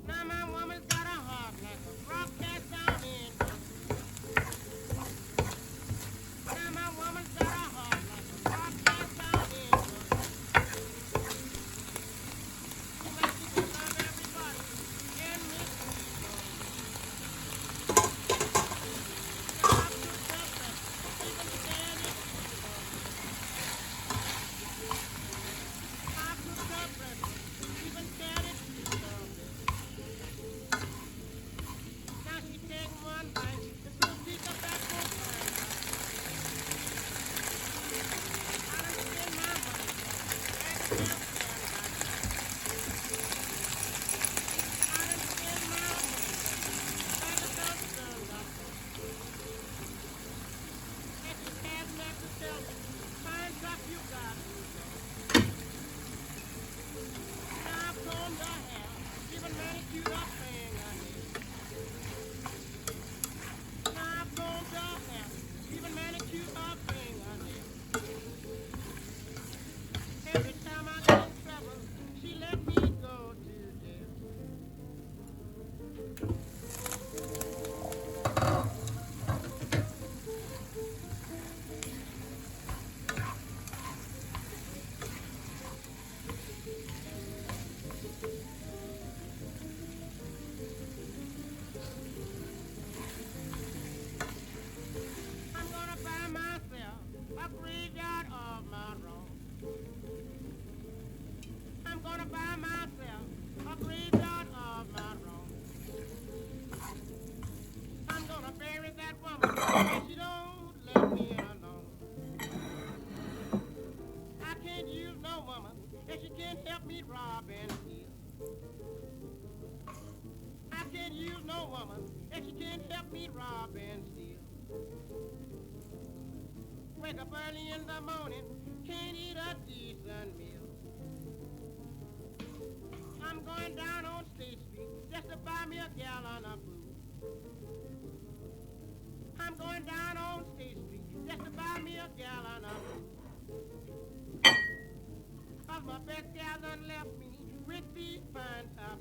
Now my woman's got a heart like a rock that's down in Now my woman's got a heart like a rock that's down in Like she can love everybody and miss me. Now I put up that even stand it. I put up that even stand it. Now she take one bite and proceed to back for further. I done spend my money at just I done spend my money back at the sun. And she has left to tell me, fine stuff you got. Now I've combed her hair, even manicured her fingernails. Now I've combed her hair, even manicured her fingernails. Every time I get in trouble, she let me go to jail. I'm gonna buy myself a graveyard of my wrong. I'm gonna buy myself a graveyard of my wrong. I'm gonna bury that woman if she don't let me alone. I can't use no woman if she can't help me rob and steal. I can't use no woman if she can't help me rob and steal. Wake up early in the morning, can't eat a decent meal. I'm going down on State Street just to buy me a gallon of booze. I'm going down on State Street just to buy me a gallon of booze. pretty fine top.